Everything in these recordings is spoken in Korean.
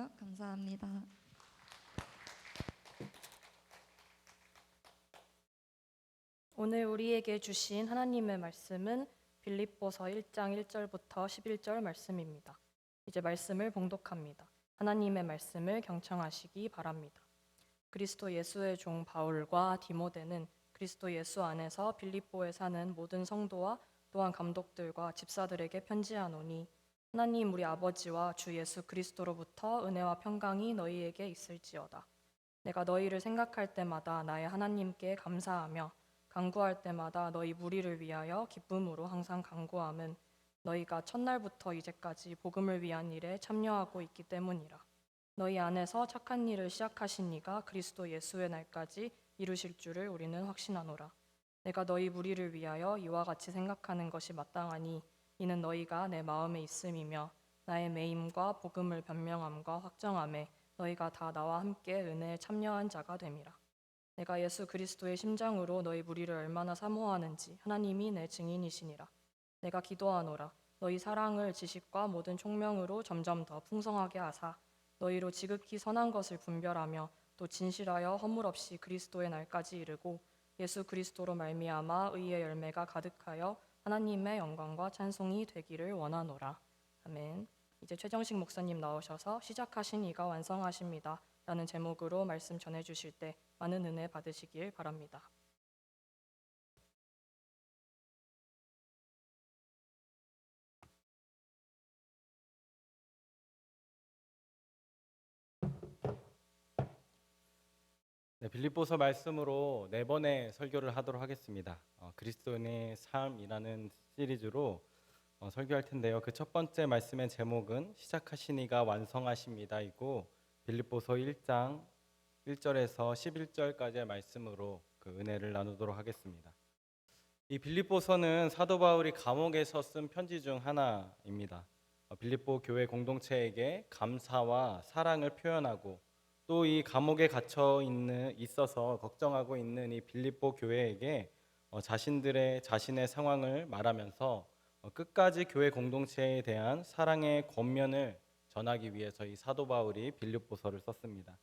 주세요. 감사합니다. 오늘 우리에게 주신 하나님의 말씀은 빌립보서 1장 1절부터 11절 말씀입니다. 이제 말씀을 봉독합니다. 하나님의 말씀을 경청하시기 바랍니다. 그리스도 예수의 종 바울과 디모데는 그리스도 예수 안에서 빌립보에 사는 모든 성도와 또한 감독들과 집사들에게 편지하노니, 하나님 우리 아버지와 주 예수 그리스도로부터 은혜와 평강이 너희에게 있을지어다. 내가 너희를 생각할 때마다 나의 하나님께 감사하며 간구할 때마다 너희 무리를 위하여 기쁨으로 항상 간구함은 너희가 첫날부터 이제까지 복음을 위한 일에 참여하고 있기 때문이라. 너희 안에서 착한 일을 시작하신 이가 그리스도 예수의 날까지 이루실 줄을 우리는 확신하노라. 내가 너희 무리를 위하여 이와 같이 생각하는 것이 마땅하니 이는 너희가 내 마음에 있음이며 나의 매임과 복음을 변명함과 확정함에 너희가 다 나와 함께 은혜에 참여한 자가 됨이라. 내가 예수 그리스도의 심장으로 너희 무리를 얼마나 사모하는지 하나님이 내 증인이시니라. 내가 기도하노라. 너희 사랑을 지식과 모든 총명으로 점점 더 풍성하게 하사 너희로 지극히 선한 것을 분별하며 또 진실하여 허물 없이 그리스도의 날까지 이르고 예수 그리스도로 말미암아 의의 열매가 가득하여 하나님의 영광과 찬송이 되기를 원하노라. 아멘. 이제 최정식 목사님 나오셔서 시작하신 이가 완성하십니다 라는 제목으로 말씀 전해주실 때 많은 은혜 받으시길 바랍니다. 네, 빌립보서 말씀으로 4번의 설교를 하도록 하겠습니다. 그리스도인의 삶이라는 시리즈로 설교할 텐데요. 그 첫 번째 말씀의 제목은 시작하시니가 완성하십니다이고, 빌립보서 1장 1절에서 11절까지의 말씀으로 그 은혜를 나누도록 하겠습니다. 이 빌립보서는 사도 바울이 감옥에서 쓴 편지 중 하나입니다. 빌립보 교회 공동체에게 감사와 사랑을 표현하고 또 이 감옥에 있어서 걱정하고 있는 이 빌립보 교회에게 자신의 상황을 말하면서 끝까지 교회 공동체에 대한 사랑의 권면을 전하기 위해서 이 사도 바울이 빌립보서를 썼습니다.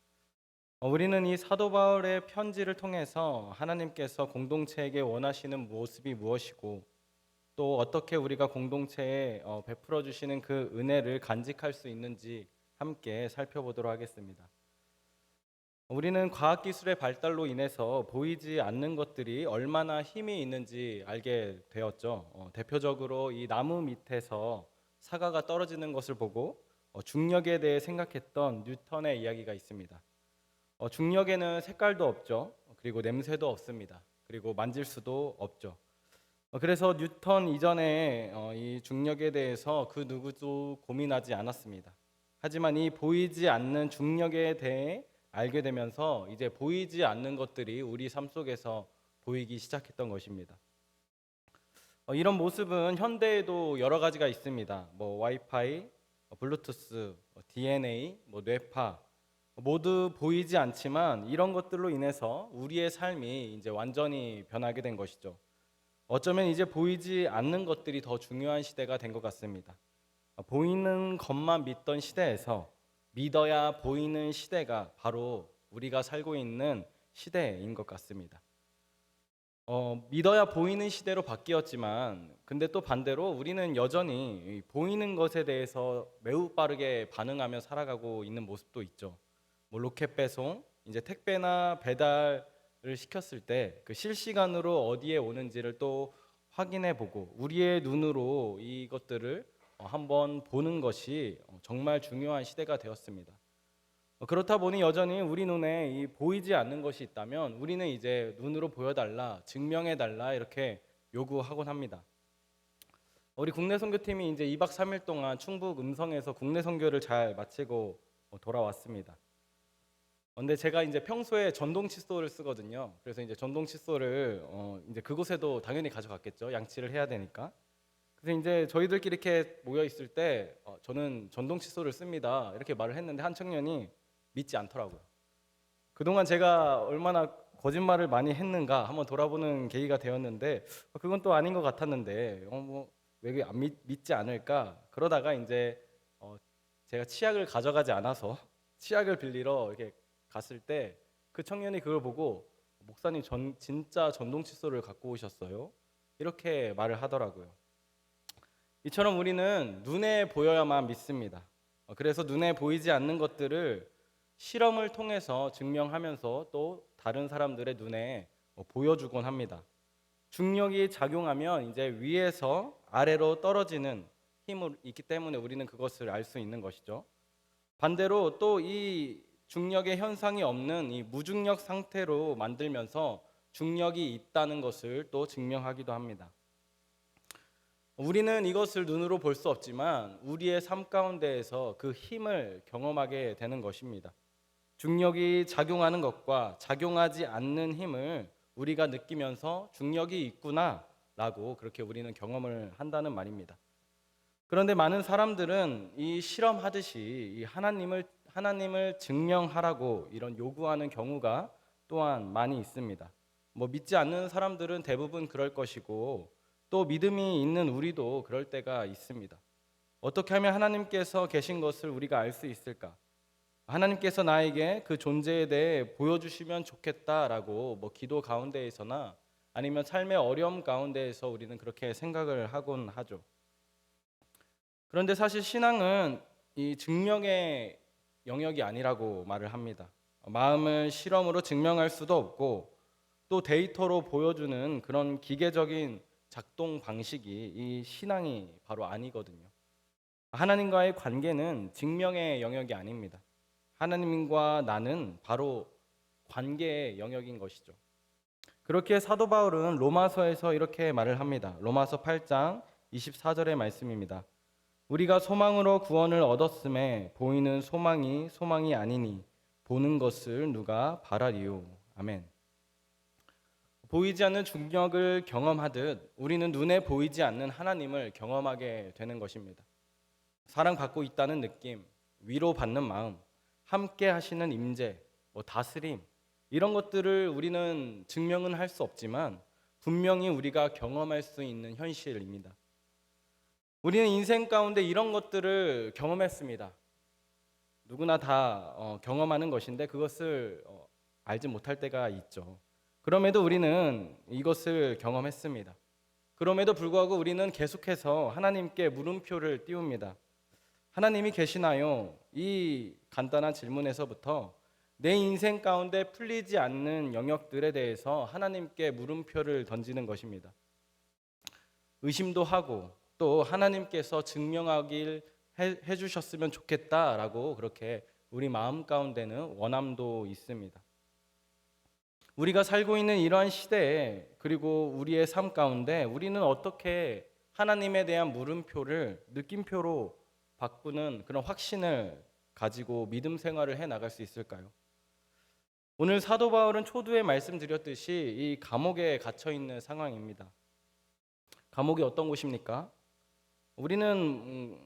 우리는 이 사도 바울의 편지를 통해서 하나님께서 공동체에게 원하시는 모습이 무엇이고 또 어떻게 우리가 공동체에 베풀어 주시는 그 은혜를 간직할 수 있는지 함께 살펴보도록 하겠습니다. 우리는 과학기술의 발달로 인해서 보이지 않는 것들이 얼마나 힘이 있는지 알게 되었죠. 대표적으로 이 나무 밑에서 사과가 떨어지는 것을 보고 중력에 대해 생각했던 뉴턴의 이야기가 있습니다. 중력에는 색깔도 없죠. 그리고 냄새도 없습니다. 그리고 만질 수도 없죠. 그래서 뉴턴 이전에 이 중력에 대해서 그 누구도 고민하지 않았습니다. 하지만 이 보이지 않는 중력에 대해 알게 되면서 이제 보이지 않는 것들이 우리 삶 속에서 보이기 시작했던 것입니다. 이런 모습은 현대에도 여러 가지가 있습니다. 와이파이, 블루투스, DNA, 뇌파 모두 보이지 않지만 이런 것들로 인해서 우리의 삶이 이제 완전히 변하게 된 것이죠. 어쩌면 이제 보이지 않는 것들이 더 중요한 시대가 된 것 같습니다. 보이는 것만 믿던 시대에서 믿어야 보이는 시대가 바로 우리가 살고 있는 시대인 것 같습니다. 믿어야 보이는 시대로 바뀌었지만 근데 또 반대로 우리는 여전히 보이는 것에 대해서 매우 빠르게 반응하며 살아가고 있는 모습도 있죠. 로켓 배송, 이제 택배나 배달을 시켰을 때 그 실시간으로 어디에 오는지를 또 확인해 보고 우리의 눈으로 이것들을 한번 보는 것이 정말 중요한 시대가 되었습니다. 그렇다 보니 여전히 우리 눈에 이 보이지 않는 것이 있다면 우리는 이제 눈으로 보여달라, 증명해달라 이렇게 요구하곤 합니다. 우리 국내 선교팀이 이제 2박 3일 동안 충북 음성에서 국내 선교를 잘 마치고 돌아왔습니다. 근데 제가 이제 평소에 전동 칫솔을 쓰거든요. 그래서 이제 전동 칫솔을 이제 그곳에도 당연히 가져갔겠죠. 양치를 해야 되니까. 그래서 이제 저희들끼리 이렇게 모여 있을 때 저는 전동 칫솔을 씁니다. 이렇게 말을 했는데 한 청년이 믿지 않더라고요. 그동안 제가 얼마나 거짓말을 많이 했는가 한번 돌아보는 계기가 되었는데 그건 또 아닌 것 같았는데 왜 안 믿지 않을까? 그러다가 이제 제가 치약을 가져가지 않아서 치약을 빌리러 이렇게 갔을 때 그 청년이 그걸 보고 목사님 진짜 전동 칫솔을 갖고 오셨어요. 이렇게 말을 하더라고요. 이처럼 우리는 눈에 보여야만 믿습니다. 그래서 눈에 보이지 않는 것들을 실험을 통해서 증명하면서 또 다른 사람들의 눈에 보여주곤 합니다. 중력이 작용하면 이제 위에서 아래로 떨어지는 힘이 있기 때문에 우리는 그것을 알 수 있는 것이죠. 반대로 또 이 중력의 현상이 없는 이 무중력 상태로 만들면서 중력이 있다는 것을 또 증명하기도 합니다. 우리는 이것을 눈으로 볼 수 없지만 우리의 삶 가운데에서 그 힘을 경험하게 되는 것입니다. 중력이 작용하는 것과 작용하지 않는 힘을 우리가 느끼면서 중력이 있구나라고 그렇게 우리는 경험을 한다는 말입니다. 그런데 많은 사람들은 이 실험하듯이 이 하나님을 증명하라고 이런 요구하는 경우가 또한 많이 있습니다. 믿지 않는 사람들은 대부분 그럴 것이고 또 믿음이 있는 우리도 그럴 때가 있습니다. 어떻게 하면 하나님께서 계신 것을 우리가 알 수 있을까? 하나님께서 나에게 그 존재에 대해 보여주시면 좋겠다라고 기도 가운데에서나 아니면 삶의 어려움 가운데에서 우리는 그렇게 생각을 하곤 하죠. 그런데 사실 신앙은 이 증명의 영역이 아니라고 말을 합니다. 마음을 실험으로 증명할 수도 없고 또 데이터로 보여주는 그런 기계적인 작동 방식이 이 신앙이 바로 아니거든요. 하나님과의 관계는 증명의 영역이 아닙니다. 하나님과 나는 바로 관계의 영역인 것이죠. 그렇게 사도 바울은 로마서에서 이렇게 말을 합니다. 로마서 8장 24절의 말씀입니다. 우리가 소망으로 구원을 얻었음에 보이는 소망이 아니니 보는 것을 누가 바라리요. 아멘. 보이지 않는 중력을 경험하듯 우리는 눈에 보이지 않는 하나님을 경험하게 되는 것입니다. 사랑받고 있다는 느낌, 위로받는 마음, 함께 하시는 임재, 다스림 이런 것들을 우리는 증명은 할 수 없지만 분명히 우리가 경험할 수 있는 현실입니다. 우리는 인생 가운데 이런 것들을 경험했습니다. 누구나 다 경험하는 것인데 그것을 알지 못할 때가 있죠. 그럼에도 우리는 이것을 경험했습니다. 그럼에도 불구하고 우리는 계속해서 하나님께 물음표를 띄웁니다. 하나님이 계시나요? 이 간단한 질문에서부터 내 인생 가운데 풀리지 않는 영역들에 대해서 하나님께 물음표를 던지는 것입니다. 의심도 하고 또 하나님께서 증명하길 해주셨으면 좋겠다라고 그렇게 우리 마음 가운데는 원함도 있습니다. 우리가 살고 있는 이러한 시대에 그리고 우리의 삶 가운데 우리는 어떻게 하나님에 대한 물음표를 느낌표로 바꾸는 그런 확신을 가지고 믿음 생활을 해 나갈 수 있을까요? 오늘 사도 바울은 초두에 말씀드렸듯이 이 감옥에 갇혀 있는 상황입니다. 감옥이 어떤 곳입니까? 우리는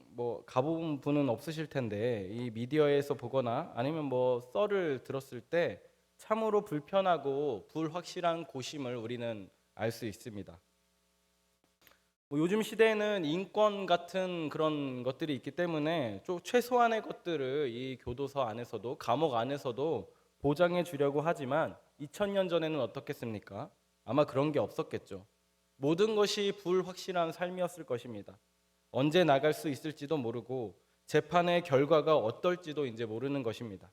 가본 분은 없으실 텐데 이 미디어에서 보거나 아니면 썰을 들었을 때 참으로 불편하고 불확실한 곳임을 우리는 알 수 있습니다. 요즘 시대에는 인권 같은 그런 것들이 있기 때문에 최소한의 것들을 이 교도소 안에서도 감옥 안에서도 보장해 주려고 하지만 2000년 전에는 어떻겠습니까? 아마 그런 게 없었겠죠. 모든 것이 불확실한 삶이었을 것입니다. 언제 나갈 수 있을지도 모르고 재판의 결과가 어떨지도 이제 모르는 것입니다.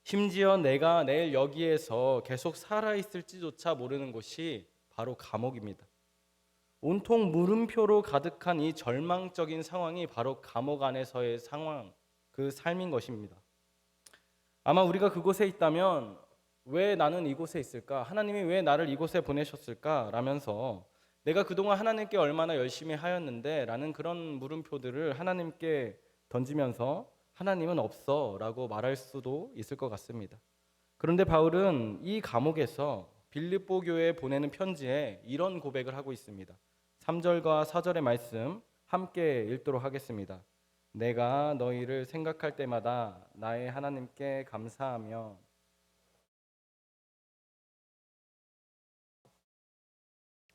심지어 내가 내일 여기에서 계속 살아있을지조차 모르는 곳이 바로 감옥입니다. 온통 물음표로 가득한 이 절망적인 상황이 바로 감옥 안에서의 상황, 그 삶인 것입니다. 아마 우리가 그곳에 있다면 왜 나는 이곳에 있을까? 하나님이 왜 나를 이곳에 보내셨을까? 라면서 내가 그동안 하나님께 얼마나 열심히 하였는데 라는 그런 물음표들을 하나님께 던지면서 하나님은 없어 라고 말할 수도 있을 것 같습니다. 그런데 바울은 이 감옥에서 빌립보 교회에 보내는 편지에 이런 고백을 하고 있습니다. 3절과 4절의 말씀 함께 읽도록 하겠습니다. 내가 너희를 생각할 때마다 나의 하나님께 감사하며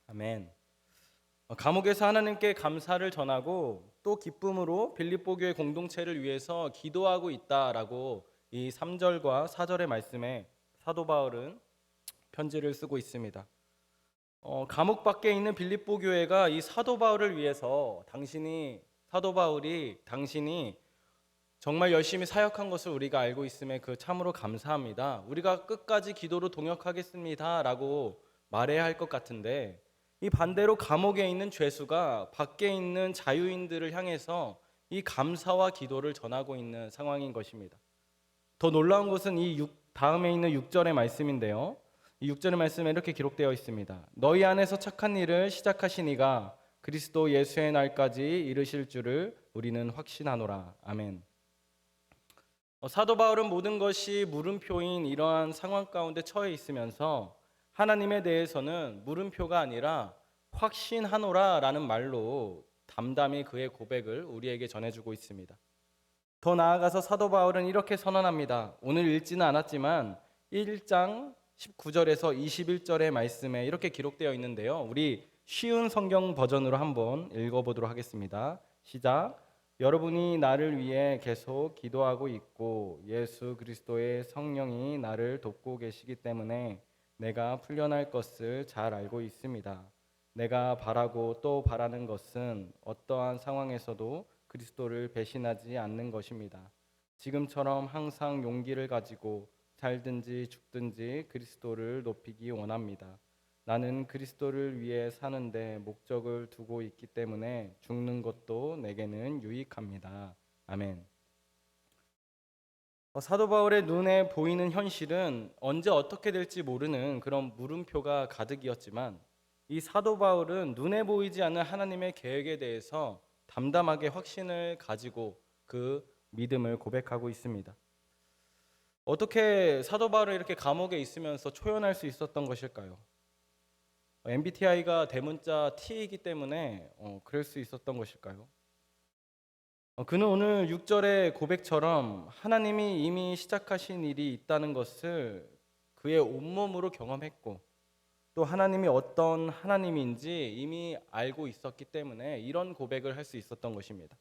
아멘. 감옥에서 하나님께 감사를 전하고 또 기쁨으로 빌립보 교회 공동체를 위해서 기도하고 있다라고 이 3절과 4절의 말씀에 사도 바울은 편지를 쓰고 있습니다. 감옥 밖에 있는 빌립보 교회가 이 사도 바울을 위해서 당신이 정말 열심히 사역한 것을 우리가 알고 있음에 그 참으로 감사합니다. 우리가 끝까지 기도로 동역하겠습니다라고 말해야 할 것 같은데, 이 반대로 감옥에 있는 죄수가 밖에 있는 자유인들을 향해서 이 감사와 기도를 전하고 있는 상황인 것입니다. 더 놀라운 것은 다음에 있는 6절의 말씀인데요. 이 6절의 말씀에 이렇게 기록되어 있습니다. 너희 안에서 착한 일을 시작하신 이가 그리스도 예수의 날까지 이르실 줄을 우리는 확신하노라. 아멘. 사도 바울은 모든 것이 물음표인 이러한 상황 가운데 처해 있으면서 하나님에 대해서는 물음표가 아니라 확신하노라라는 말로 담담히 그의 고백을 우리에게 전해주고 있습니다. 더 나아가서 사도 바울은 이렇게 선언합니다. 오늘 읽지는 않았지만 1장 19절에서 21절의 말씀에 이렇게 기록되어 있는데요. 우리 쉬운 성경 버전으로 한번 읽어보도록 하겠습니다. 시작. 여러분이 나를 위해 계속 기도하고 있고 예수 그리스도의 성령이 나를 돕고 계시기 때문에 내가 풀려날 것을 잘 알고 있습니다. 내가 바라고 또 바라는 것은 어떠한 상황에서도 그리스도를 배신하지 않는 것입니다. 지금처럼 항상 용기를 가지고 살든지 죽든지 그리스도를 높이기 원합니다. 나는 그리스도를 위해 사는데 목적을 두고 있기 때문에 죽는 것도 내게는 유익합니다. 아멘. 사도 바울의 눈에 보이는 현실은 언제 어떻게 될지 모르는 그런 물음표가 가득이었지만 이 사도 바울은 눈에 보이지 않는 하나님의 계획에 대해서 담담하게 확신을 가지고 그 믿음을 고백하고 있습니다. 어떻게 사도 바울은 이렇게 감옥에 있으면서 초연할 수 있었던 것일까요? MBTI가 대문자 T이기 때문에 그럴 수 있었던 것일까요? 그는 오늘 6절의 고백처럼 하나님이 이미 시작하신 일이 있다는 것을 그의 온몸으로 경험했고 또 하나님이 어떤 하나님인지 이미 알고 있었기 때문에 이런 고백을 할 수 있었던 것입니다.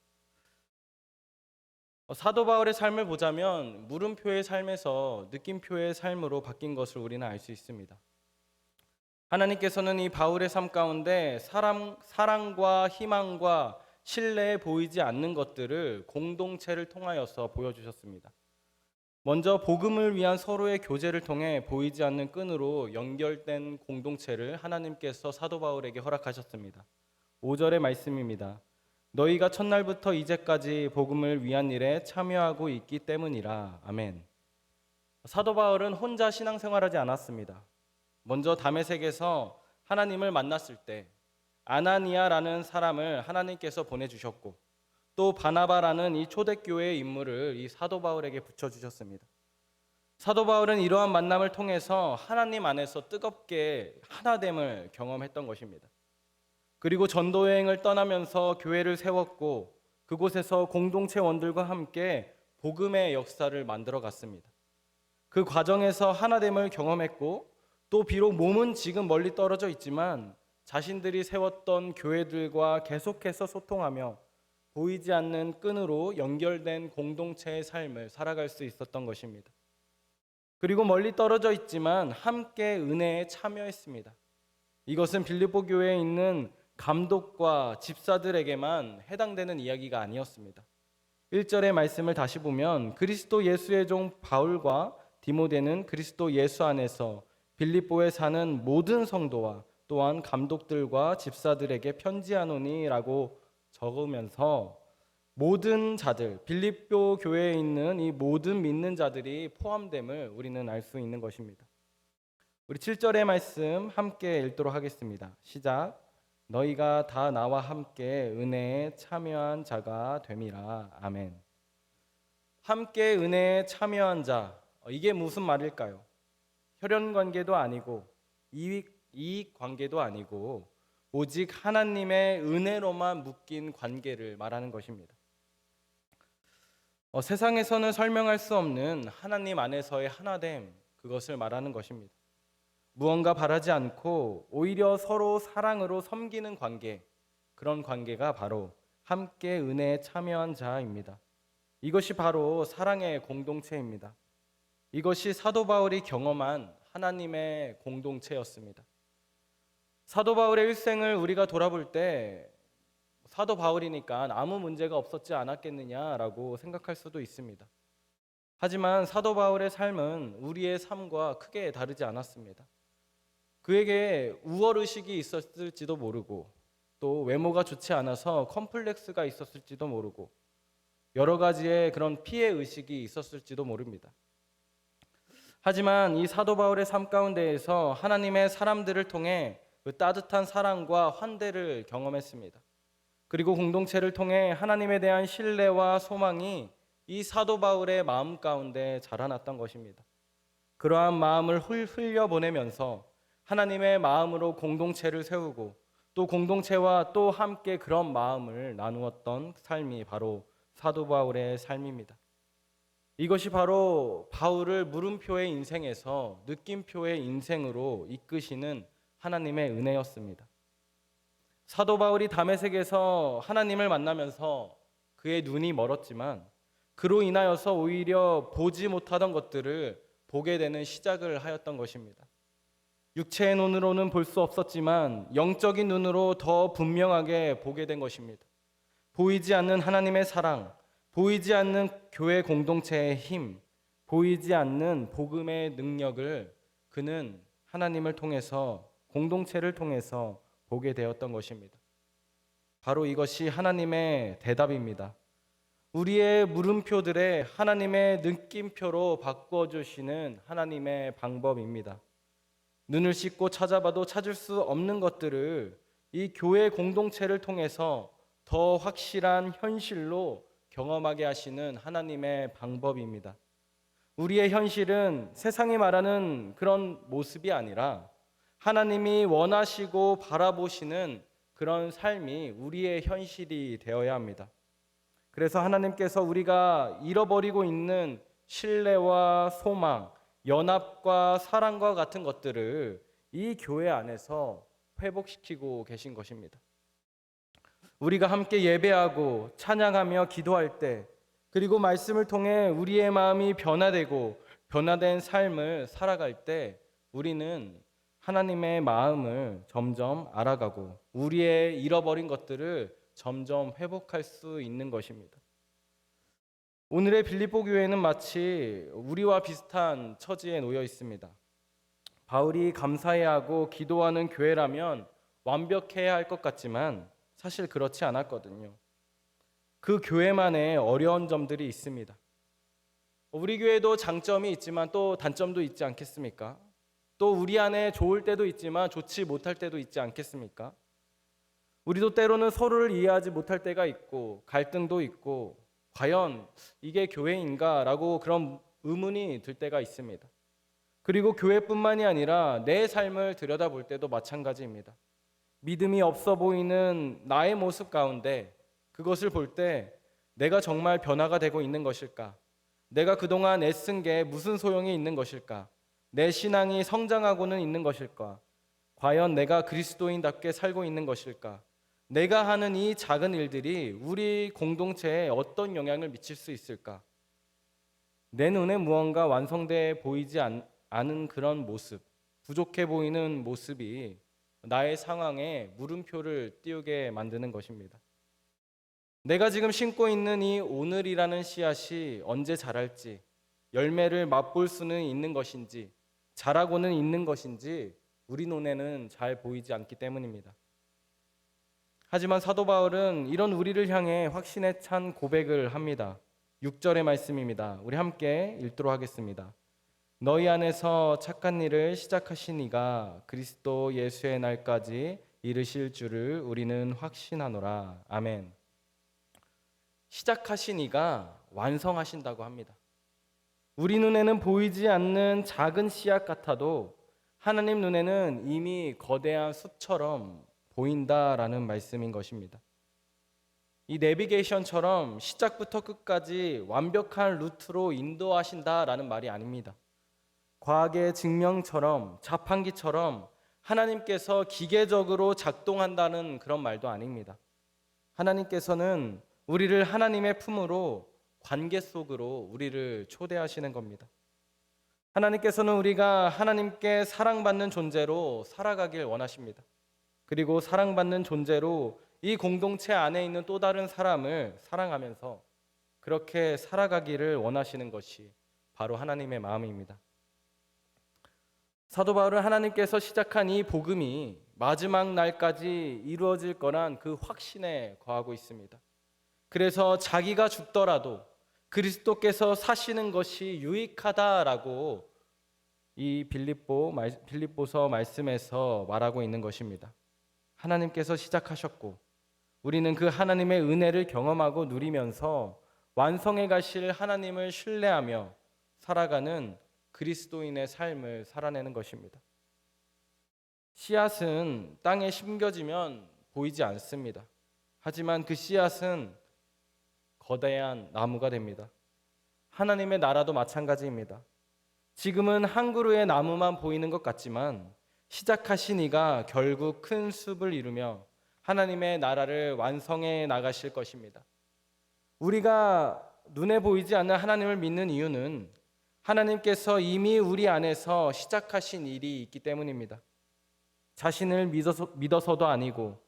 사도 바울의 삶을 보자면 물음표의 삶에서 느낌표의 삶으로 바뀐 것을 우리는 알 수 있습니다. 하나님께서는 이 바울의 삶 가운데 사랑과 희망과 신뢰에 보이지 않는 것들을 공동체를 통하여서 보여주셨습니다. 먼저 복음을 위한 서로의 교제를 통해 보이지 않는 끈으로 연결된 공동체를 하나님께서 사도 바울에게 허락하셨습니다. 5절의 말씀입니다. 너희가 첫날부터 이제까지 복음을 위한 일에 참여하고 있기 때문이라. 아멘. 사도 바울은 혼자 신앙생활하지 않았습니다. 먼저 다메섹에서 하나님을 만났을 때 아나니아라는 사람을 하나님께서 보내주셨고 또 바나바라는 이 초대교회의 인물을 이 사도 바울에게 붙여주셨습니다. 사도 바울은 이러한 만남을 통해서 하나님 안에서 뜨겁게 하나됨을 경험했던 것입니다. 그리고 전도여행을 떠나면서 교회를 세웠고 그곳에서 공동체원들과 함께 복음의 역사를 만들어 갔습니다. 그 과정에서 하나됨을 경험했고 또 비록 몸은 지금 멀리 떨어져 있지만 자신들이 세웠던 교회들과 계속해서 소통하며 보이지 않는 끈으로 연결된 공동체의 삶을 살아갈 수 있었던 것입니다. 그리고 멀리 떨어져 있지만 함께 은혜에 참여했습니다. 이것은 빌립보 교회에 있는 감독과 집사들에게만 해당되는 이야기가 아니었습니다. 1절의 말씀을 다시 보면 그리스도 예수의 종 바울과 디모데는 그리스도 예수 안에서 빌립보에 사는 모든 성도와 또한 감독들과 집사들에게 편지하노니라고 적으면서 모든 자들, 빌립보 교회에 있는 이 모든 믿는 자들이 포함됨을 우리는 알 수 있는 것입니다. 우리 7절의 말씀 함께 읽도록 하겠습니다. 시작. 너희가 다 나와 함께 은혜에 참여한 자가 됨이라. 아멘. 함께 은혜에 참여한 자, 이게 무슨 말일까요? 혈연 관계도 아니고 이익 관계도 아니고 오직 하나님의 은혜로만 묶인 관계를 말하는 것입니다. 세상에서는 설명할 수 없는 하나님 안에서의 하나됨, 그것을 말하는 것입니다. 무언가 바라지 않고 오히려 서로 사랑으로 섬기는 관계, 그런 관계가 바로 함께 은혜에 참여한 자입니다. 이것이 바로 사랑의 공동체입니다. 이것이 사도 바울이 경험한 하나님의 공동체였습니다. 사도 바울의 일생을 우리가 돌아볼 때 사도 바울이니까 아무 문제가 없었지 않았겠느냐라고 생각할 수도 있습니다. 하지만 사도 바울의 삶은 우리의 삶과 크게 다르지 않았습니다. 그에게 우월의식이 있었을지도 모르고 또 외모가 좋지 않아서 컴플렉스가 있었을지도 모르고 여러 가지의 그런 피해의식이 있었을지도 모릅니다. 하지만 이 사도 바울의 삶 가운데에서 하나님의 사람들을 통해 그 따뜻한 사랑과 환대를 경험했습니다. 그리고 공동체를 통해 하나님에 대한 신뢰와 소망이 이 사도 바울의 마음 가운데 자라났던 것입니다. 그러한 마음을 흘려보내면서 하나님의 마음으로 공동체를 세우고 또 공동체와 또 함께 그런 마음을 나누었던 삶이 바로 사도 바울의 삶입니다. 이것이 바로 바울을 물음표의 인생에서 느낌표의 인생으로 이끄시는 하나님의 은혜였습니다. 사도 바울이 다메섹에서 하나님을 만나면서 그의 눈이 멀었지만 그로 인하여서 오히려 보지 못하던 것들을 보게 되는 시작을 하였던 것입니다. 육체의 눈으로는 볼 수 없었지만 영적인 눈으로 더 분명하게 보게 된 것입니다. 보이지 않는 하나님의 사랑, 보이지 않는 교회 공동체의 힘, 보이지 않는 복음의 능력을 그는 하나님을 통해서 공동체를 통해서 보게 되었던 것입니다. 바로 이것이 하나님의 대답입니다. 우리의 물음표들의 하나님의 느낌표로 바꿔주시는 하나님의 방법입니다. 눈을 씻고 찾아봐도 찾을 수 없는 것들을 이 교회 공동체를 통해서 더 확실한 현실로 경험하게 하시는 하나님의 방법입니다. 우리의 현실은 세상이 말하는 그런 모습이 아니라 하나님이 원하시고 바라보시는 그런 삶이 우리의 현실이 되어야 합니다. 그래서 하나님께서 우리가 잃어버리고 있는 신뢰와 소망, 연합과 사랑과 같은 것들을 이 교회 안에서 회복시키고 계신 것입니다. 우리가 함께 예배하고 찬양하며 기도할 때 그리고 말씀을 통해 우리의 마음이 변화되고 변화된 삶을 살아갈 때 우리는 하나님의 마음을 점점 알아가고 우리의 잃어버린 것들을 점점 회복할 수 있는 것입니다. 오늘의 빌립보 교회는 마치 우리와 비슷한 처지에 놓여 있습니다. 바울이 감사해야 하고 기도하는 교회라면 완벽해야 할 것 같지만 사실 그렇지 않았거든요. 그 교회만의 어려운 점들이 있습니다. 우리 교회도 장점이 있지만 또 단점도 있지 않겠습니까? 또 우리 안에 좋을 때도 있지만 좋지 못할 때도 있지 않겠습니까? 우리도 때로는 서로를 이해하지 못할 때가 있고 갈등도 있고 과연 이게 교회인가? 라고 그런 의문이 들 때가 있습니다. 그리고 교회뿐만이 아니라 내 삶을 들여다볼 때도 마찬가지입니다. 믿음이 없어 보이는 나의 모습 가운데 그것을 볼 때 내가 정말 변화가 되고 있는 것일까? 내가 그동안 애쓴 게 무슨 소용이 있는 것일까? 내 신앙이 성장하고는 있는 것일까? 과연 내가 그리스도인답게 살고 있는 것일까? 내가 하는 이 작은 일들이 우리 공동체에 어떤 영향을 미칠 수 있을까? 내 눈에 무언가 완성돼 보이지 않은 그런 모습, 부족해 보이는 모습이 나의 상황에 물음표를 띄우게 만드는 것입니다. 내가 지금 심고 있는 이 오늘이라는 씨앗이 언제 자랄지, 열매를 맛볼 수는 있는 것인지, 자라고는 있는 것인지 우리 눈에는 잘 보이지 않기 때문입니다. 하지만 사도 바울은 이런 우리를 향해 확신에 찬 고백을 합니다. 6절의 말씀입니다. 우리 함께 읽도록 하겠습니다. 너희 안에서 착한 일을 시작하신 이가 그리스도 예수의 날까지 이르실 줄을 우리는 확신하노라. 아멘. 시작하신 이가 완성하신다고 합니다. 우리 눈에는 보이지 않는 작은 씨앗 같아도 하나님 눈에는 이미 거대한 숲처럼 보인다라는 말씀인 것입니다. 이 내비게이션처럼 시작부터 끝까지 완벽한 루트로 인도하신다라는 말이 아닙니다. 과학의 증명처럼 자판기처럼 하나님께서 기계적으로 작동한다는 그런 말도 아닙니다. 하나님께서는 우리를 하나님의 품으로 관계 속으로 우리를 초대하시는 겁니다. 하나님께서는 우리가 하나님께 사랑받는 존재로 살아가길 원하십니다. 그리고 사랑받는 존재로 이 공동체 안에 있는 또 다른 사람을 사랑하면서 그렇게 살아가기를 원하시는 것이 바로 하나님의 마음입니다. 사도 바울은 하나님께서 시작한 이 복음이 마지막 날까지 이루어질 거란 그 확신에 거하고 있습니다. 그래서 자기가 죽더라도 그리스도께서 사시는 것이 유익하다라고 이 빌립보서 말씀에서 말하고 있는 것입니다. 하나님께서 시작하셨고 우리는 그 하나님의 은혜를 경험하고 누리면서 완성해 가실 하나님을 신뢰하며 살아가는 그리스도인의 삶을 살아내는 것입니다. 씨앗은 땅에 심겨지면 보이지 않습니다. 하지만 그 씨앗은 거대한 나무가 됩니다. 하나님의 나라도 마찬가지입니다. 지금은 한 그루의 나무만 보이는 것 같지만 시작하신 이가 결국 큰 숲을 이루며 하나님의 나라를 완성해 나가실 것입니다. 우리가 눈에 보이지 않는 하나님을 믿는 이유는 하나님께서 이미 우리 안에서 시작하신 일이 있기 때문입니다. 자신을 믿어서도 아니고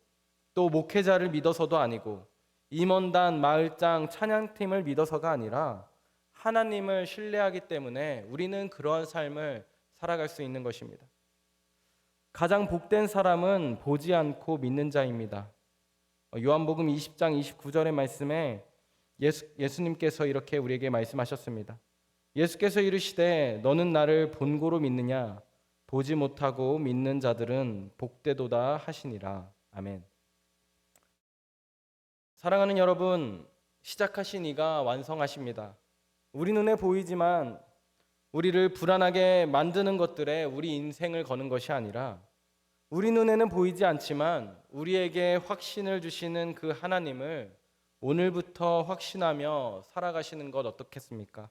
또 목회자를 믿어서도 아니고 임원단, 마을장, 찬양팀을 믿어서가 아니라 하나님을 신뢰하기 때문에 우리는 그러한 삶을 살아갈 수 있는 것입니다. 가장 복된 사람은 보지 않고 믿는 자입니다. 요한복음 20장 29절의 말씀에 예수님께서 이렇게 우리에게 말씀하셨습니다. 예수께서 이르시되 너는 나를 본고로 믿느냐? 보지 못하고 믿는 자들은 복되도다 하시니라. 아멘. 사랑하는 여러분, 시작하신 이가 완성하십니다. 우리 눈에 보이지만 우리를 불안하게 만드는 것들에 우리 인생을 거는 것이 아니라 우리 눈에는 보이지 않지만 우리에게 확신을 주시는 그 하나님을 오늘부터 확신하며 살아가시는 것 어떻겠습니까?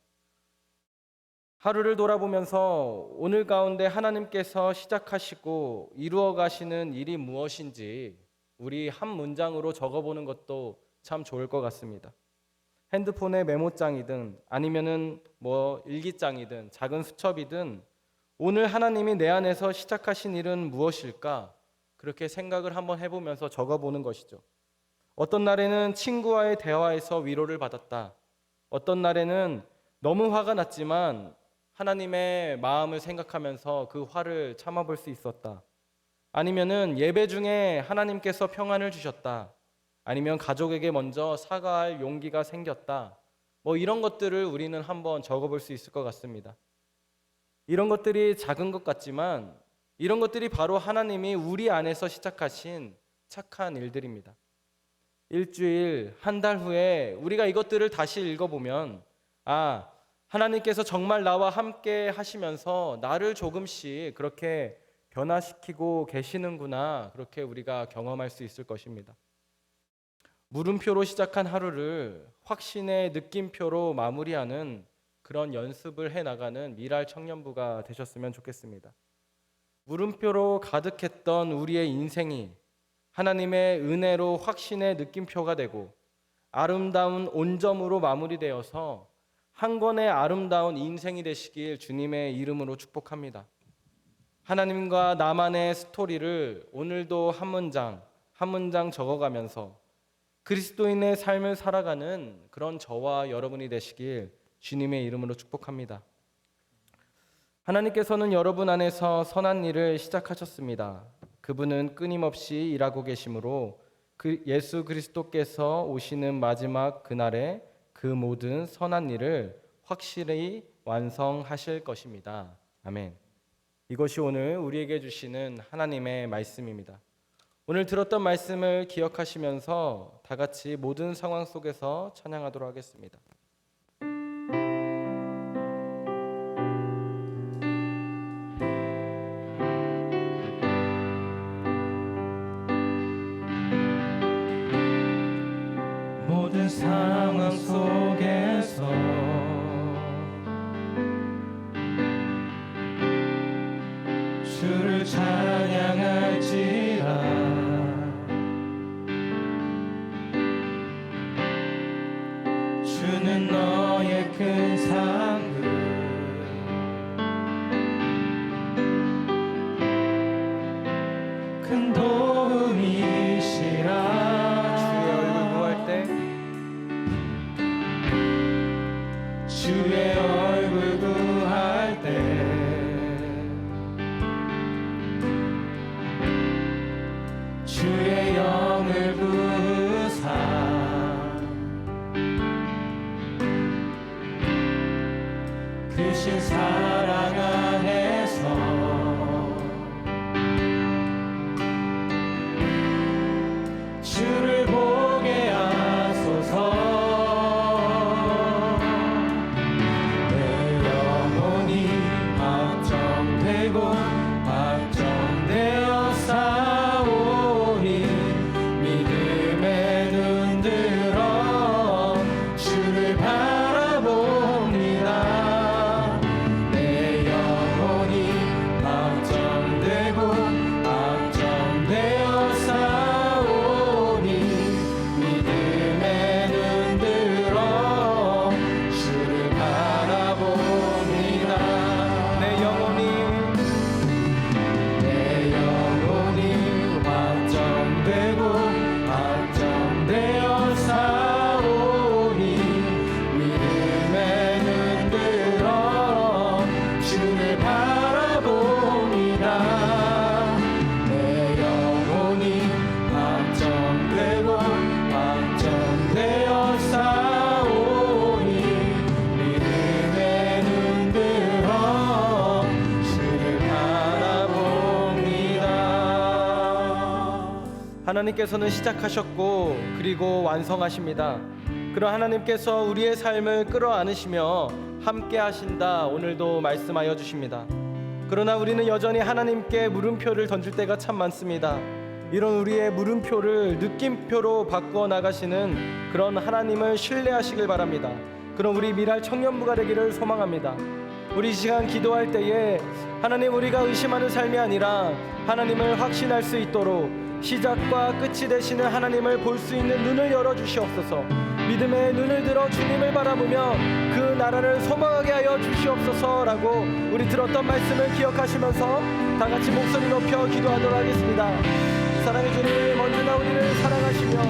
하루를 돌아보면서 오늘 가운데 하나님께서 시작하시고 이루어 가시는 일이 무엇인지 우리 한 문장으로 적어보는 것도 참 좋을 것 같습니다. 핸드폰의 메모장이든 아니면은 일기장이든 작은 수첩이든 오늘 하나님이 내 안에서 시작하신 일은 무엇일까? 그렇게 생각을 한번 해보면서 적어보는 것이죠. 어떤 날에는 친구와의 대화에서 위로를 받았다. 어떤 날에는 너무 화가 났지만 하나님의 마음을 생각하면서 그 화를 참아볼 수 있었다. 아니면은 예배 중에 하나님께서 평안을 주셨다. 아니면 가족에게 먼저 사과할 용기가 생겼다. 이런 것들을 우리는 한번 적어볼 수 있을 것 같습니다. 이런 것들이 작은 것 같지만 이런 것들이 바로 하나님이 우리 안에서 시작하신 착한 일들입니다. 일주일, 한 달 후에 우리가 이것들을 다시 읽어보면 하나님께서 정말 나와 함께 하시면서 나를 조금씩 그렇게 변화시키고 계시는구나, 그렇게 우리가 경험할 수 있을 것입니다. 물음표로 시작한 하루를 확신의 느낌표로 마무리하는 그런 연습을 해나가는 미랄 청년부가 되셨으면 좋겠습니다. 물음표로 가득했던 우리의 인생이 하나님의 은혜로 확신의 느낌표가 되고 아름다운 온점으로 마무리되어서 한 권의 아름다운 인생이 되시길 주님의 이름으로 축복합니다. 하나님과 나만의 스토리를 오늘도 한 문장 한 문장 적어가면서 그리스도인의 삶을 살아가는 그런 저와 여러분이 되시길 주님의 이름으로 축복합니다. 하나님께서는 여러분 안에서 선한 일을 시작하셨습니다. 그분은 끊임없이 일하고 계시므로 예수 그리스도께서 오시는 마지막 그날에 그 모든 선한 일을 확실히 완성하실 것입니다. 아멘. 이것이 오늘 우리에게 주시는 하나님의 말씀입니다. 오늘 들었던 말씀을 기억하시면서 다 같이 모든 상황 속에서 찬양하도록 하겠습니다. 모든 상황 속에서 주를 찬양할지라 크신 사랑 안에서 주를 보게 하소서. 내 영혼이 확정되고 확정되어 사오니 믿음에 눈들어 주를 바라봅니다. 내 영혼이 확정되고 확정되어 사오니 믿음에 눈들어 주를 바라봅니다. 내 영혼이 확정되고 확정되어 사오니 믿음에 눈들어 주를 바라봅니다. 내 영혼이 확정되고 확정되어 사오니 믿음에 눈들어 주를 바라봅니다. 하나님께서는 시작하셨고 그리고 완성하십니다. 그런 하나님께서 우리의 삶을 끌어안으시며 함께 하신다 오늘도 말씀하여 주십니다. 그러나 우리는 여전히 하나님께 물음표를 던질 때가 참 많습니다. 이런 우리의 물음표를 느낌표로 바꾸어 나가시는 그런 하나님을 신뢰하시길 바랍니다. 그런 우리 미랄 청년부가 되기를 소망합니다. 우리 이 시간 기도할 때에 하나님, 우리가 의심하는 삶이 아니라 하나님을 확신할 수 있도록 시작과 끝이 되시는 하나님을 볼 수 있는 눈을 열어주시옵소서. 믿음의 눈을 들어 주님을 바라보며 그 나라를 소망하게 하여 주시옵소서라고 우리 들었던 말씀을 기억하시면서 다 같이 목소리 높여 기도하도록 하겠습니다. 사랑의 주님, 언제나 우리를 사랑하시며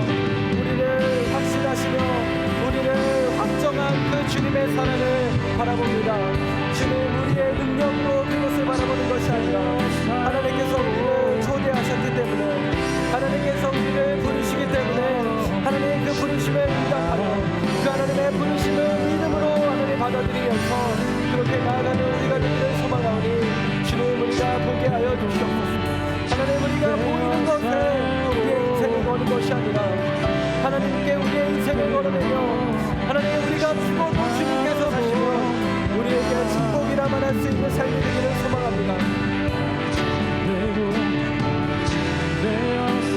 우리를 확신하시며 우리를 확정한 그 주님의 사랑을 바라봅니다. 주님, 우리의 능력으로 그것을 바라보는 것이 아니라 하나님께서 우리를 초대하셨기 때문에, 하나님께서 우리를 부르시기 때문에 하나님의 그 부르심에 응답하는 그 하나님의 부르심을 믿음으로 하나님 받아들이면서 그렇게 나아가는 우리가 되기를 소망하오니 주님, 우리가 보게 하여 주시옵소서. 하나님, 우리가 보이는 것에 우리의 인생을 거는 것이 아니라 하나님께 우리의 인생을 걸어내며 하나님, 우리가 죽어도 주님께서 보시고 우리에게 축복이라만 할 수 있는 삶이 되기를 소망합니다.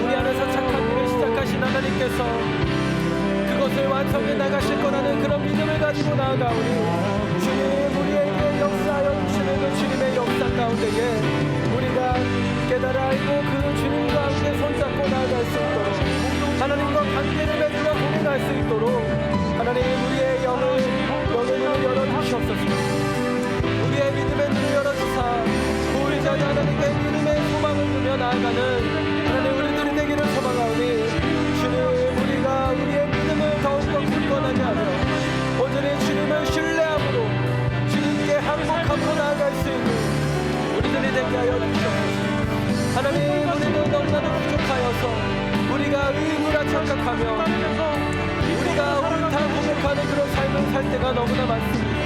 우리 안에서 착한 일을 시작하신 하나님께서 그것을 완성해 나가실 거라는 그런 믿음을 가지고 나아가오니 주님, 우리에게 역사하여 주시는 그 주님의 역사 가운데에 우리가 깨달아 알고 그 주님과 함께 손잡고 나아갈 수 있도록, 하나님과 관계를 맺으며 동행할 수 있도록 하나님, 우리의 영의 눈을 열어주시옵소서. 우리의 믿음의 눈을 열어주사 보이지 않는 하나님께 믿음의 소망을 두며 나아가는 하나님 우리들이 되기를 소망하오니 주님, 우리가 우리의 믿음을 더욱더 굳건하게 하며 온전히 주님을 신뢰함으로 주님께 항복하고 나아갈 수 있는 우리들이 되게 하여 주시옵소서. 하나님, 우리는 너무나도 부족하여서 우리가 의인이라 착각하며 우리가 옳다 고백하는 그런 삶을 살 때가 너무나 많습니다.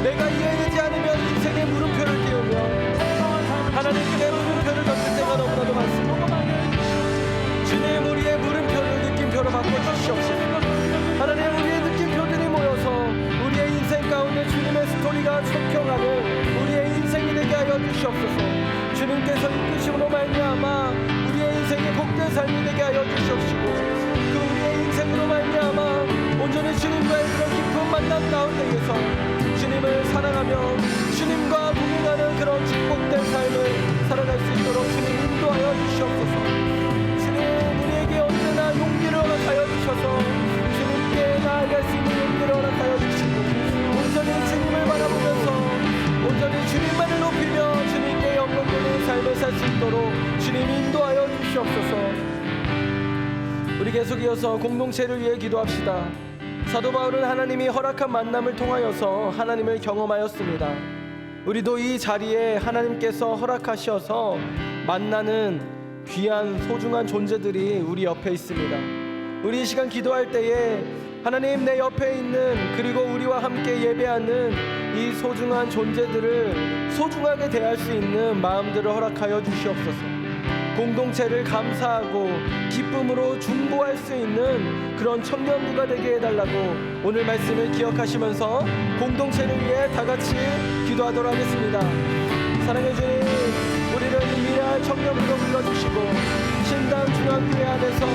내가 이해되지 않으면 인생의 물음표를 띄우며 하나님께 물음표를 던질 때가 너무나도 많습니다. 주님, 우리의 물음표를 느낌표로 바꿔주시옵소서. 하나님, 우리의 느낌표들이 모여서 우리의 인생 가운데 주님의 스토리가 촉경하는 우리의 인생이 되게 하여 주시옵소서. 주님께서 이끄심으로 말미암아 우리의 인생이 복된 삶이 되게 하여 주시옵시고 그 우리의 인생으로 말미암아 온전히 주님과의 그런 깊은 만남 가운데에서 주님을 사랑하며 주님과 동행하는 그런 축복된 삶을 살아갈 수 있도록 주님 인도하여 주시옵소서. 주님, 우리에게 언제나 용기를 허락하여 주셔서 주님께 나아갈 수 있는 용기를 허락하여 주시고 온전히 주님을 바라보면서 온전히 주님만을 높이며 주님께 영광 되는 삶을 살 수 있도록 주님 인도하여 주시옵소서. 우리 계속 이어서 공동체를 위해 기도합시다. 사도 바울은 하나님이 허락한 만남을 통하여서 하나님을 경험하였습니다. 우리도 이 자리에 하나님께서 허락하셔서 만나는 귀한 소중한 존재들이 우리 옆에 있습니다. 우리 이 시간 기도할 때에 하나님, 내 옆에 있는 그리고 우리와 함께 예배하는 이 소중한 존재들을 소중하게 대할 수 있는 마음들을 허락하여 주시옵소서. 공동체를 감사하고 기쁨으로 중보할 수 있는 그런 청년부가 되게 해달라고 오늘 말씀을 기억하시면서 공동체를 위해 다 같이 기도하도록 하겠습니다. 사랑해 주님, 우리를 미래할 청년부로 불러주시고 신당 중앙교회 안에서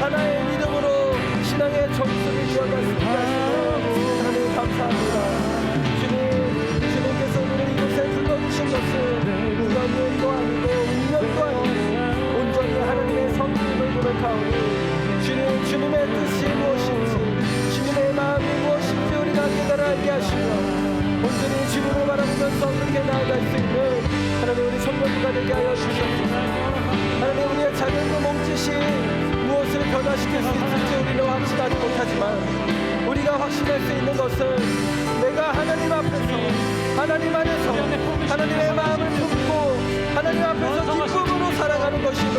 하나의 믿음으로 신앙의 전술을 이어갈 수 있게 하시고 하나님 감사합니다. 주님께서 우리를 이곳에 불러주신 것은 우연의 일도 아니고 운명도 아니고 온전히 하나님의 성품을 고백하오니 주님의 뜻이 무엇인지 주님의 마음이 무엇인지 우리가 깨달아 알게 하시며 온전히 주님을 바라보면서 그렇게 나아갈 수 있는 하나님 우리 청년부가 되게 하여 주시옵소서. 하나님, 우리의 작은 그 몸짓이 무엇을 변화시킬 수 있을지 우리는 확신하지 못하지만 우리가 확신할 수 있는 것은 내가 하나님 앞에서 하나님 안에서 하나님의 마음을 품고 하나님 앞에서 기쁨으로 살아가는 것임을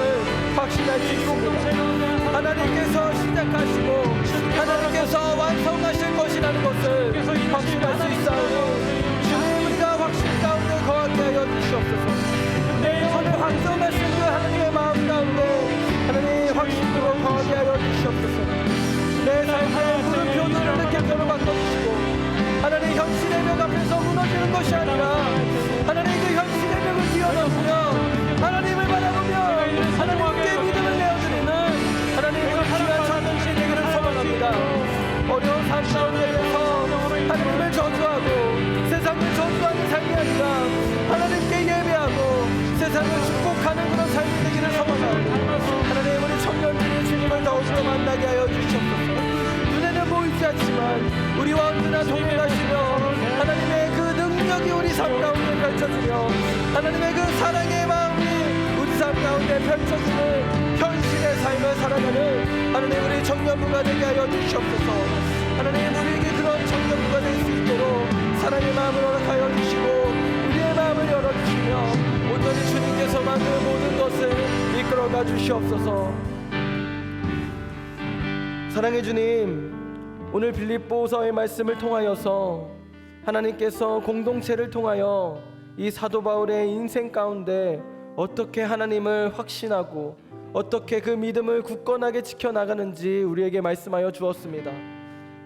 확신할 수 있습니다. 하나님께서 시작하시고 하나님께서 완성하실 것이라는 것을 확신할 수 있사오니 주님, 우리가 확신 가운데 거하게 하여 주시옵소서. 오늘 확정하신 그 하나님의 마음 가운데 하나님 확신으로 거하게 하여 주시옵소서. 내 삶의 물음표들을 느낌표로 바꿔주시고 하나님, 현실의 벽 앞에서 무너지는 것이 아니라 하나님 그 현실의 벽을 뛰어넘으며 하나님을 바라보며 하나님께 믿음을 내어드리는 하나님의 귀한 청년들이 되기를 소망합니다. 어려운 삶 가운데에서 하나님을 저주하고 세상을 저주하는 삶이 아니라 하나님께 예배하고 세상을 축복하는 그런 삶이 되기를 소망합니다. 하나님, 우리 청년들이 주님을 더욱더 만나게 하여 주시옵소서. 눈에는 보이지 않지만 우리와 언제나 동행하시며 하나님의 그 능력이 우리 삶 가운데 펼쳐지며 하나님의 그 사랑의 마음이 우리 삶 가운데 펼쳐지는 현실의 삶을 살아가는 하나님 우리 청년부가 되게 하여 주시옵소서. 하나님, 우리에게 그런 청년부가 될 수 있도록 사랑의 마음을 허락하여 주시고 우리의 마음을 열어주시며 온전히 주님께서 만든 모든 것을 이끌어가 주시옵소서. 사랑의 주님, 오늘 빌립보서의 말씀을 통하여서 하나님께서 공동체를 통하여 이 사도 바울의 인생 가운데 어떻게 하나님을 확신하고 어떻게 그 믿음을 굳건하게 지켜나가는지 우리에게 말씀하여 주었습니다.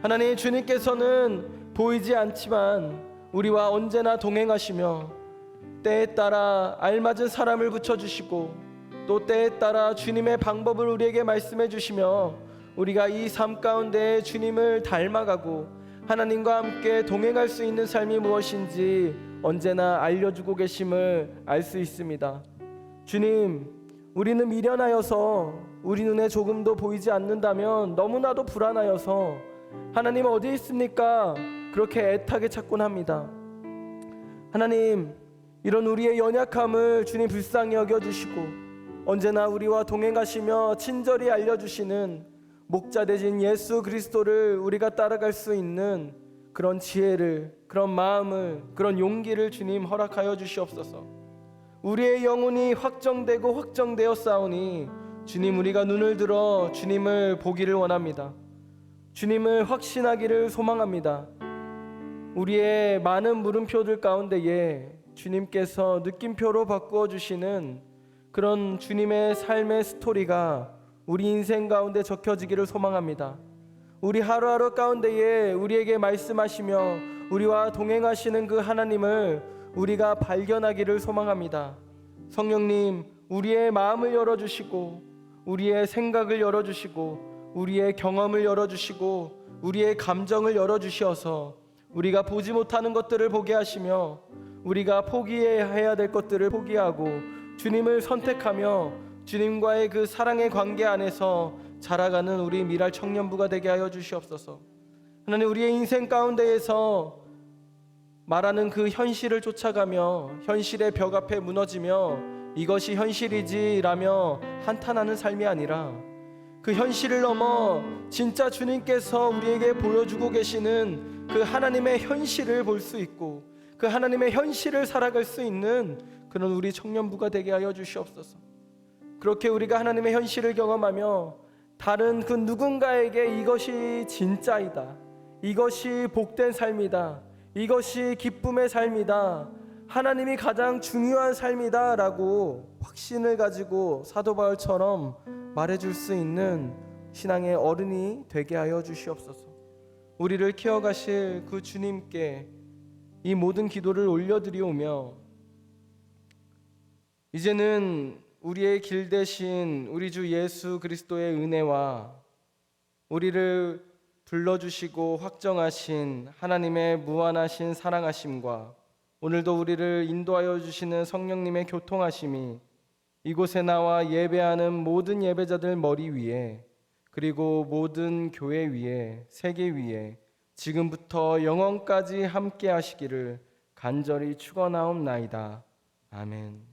하나님, 주님께서는 보이지 않지만 우리와 언제나 동행하시며 때에 따라 알맞은 사람을 붙여주시고 또 때에 따라 주님의 방법을 우리에게 말씀해 주시며 우리가 이 삶 가운데 주님을 닮아가고 하나님과 함께 동행할 수 있는 삶이 무엇인지 언제나 알려주고 계심을 알 수 있습니다. 주님, 우리는 미련하여서 우리 눈에 조금도 보이지 않는다면 너무나도 불안하여서 하나님 어디 있습니까? 그렇게 애타게 찾곤 합니다. 하나님, 이런 우리의 연약함을 주님 불쌍히 여겨주시고 언제나 우리와 동행하시며 친절히 알려주시는 목자 되신 예수 그리스도를 우리가 따라갈 수 있는 그런 지혜를, 그런 마음을, 그런 용기를 주님 허락하여 주시옵소서. 우리의 영혼이 확정되고 확정되었사오니 주님, 우리가 눈을 들어 주님을 보기를 원합니다. 주님을 확신하기를 소망합니다. 우리의 많은 물음표들 가운데에 주님께서 느낌표로 바꾸어 주시는 그런 주님의 삶의 스토리가 우리 인생 가운데 적혀지기를 소망합니다. 우리 하루하루 가운데에 우리에게 말씀하시며 우리와 동행하시는 그 하나님을 우리가 발견하기를 소망합니다. 성령님, 우리의 마음을 열어주시고 우리의 생각을 열어주시고 우리의 경험을 열어주시고 우리의 감정을 열어주셔서 우리가 보지 못하는 것들을 보게 하시며 우리가 포기해야 될 것들을 포기하고 주님을 선택하며 주님과의 그 사랑의 관계 안에서 자라가는 우리 미랄 청년부가 되게 하여 주시옵소서. 하나님, 우리의 인생 가운데에서 말하는 그 현실을 쫓아가며 현실의 벽 앞에 무너지며 이것이 현실이지라며 한탄하는 삶이 아니라 그 현실을 넘어 진짜 주님께서 우리에게 보여주고 계시는 그 하나님의 현실을 볼 수 있고 그 하나님의 현실을 살아갈 수 있는 그런 우리 청년부가 되게 하여 주시옵소서. 그렇게 우리가 하나님의 현실을 경험하며 다른 그 누군가에게 이것이 진짜이다. 이것이 복된 삶이다. 이것이 기쁨의 삶이다. 하나님이 가장 중요한 삶이다 라고 확신을 가지고 사도 바울처럼 말해줄 수 있는 신앙의 어른이 되게 하여 주시옵소서. 우리를 키워가실 그 주님께 이 모든 기도를 올려드리오며 이제는 우리의 길 대신 우리 주 예수 그리스도의 은혜와 우리를 불러주시고 확정하신 하나님의 무한하신 사랑하심과 오늘도 우리를 인도하여 주시는 성령님의 교통하심이 이곳에 나와 예배하는 모든 예배자들 머리 위에 그리고 모든 교회 위에 세계 위에 지금부터 영원까지 함께 하시기를 간절히 축원하옵나이다. 아멘.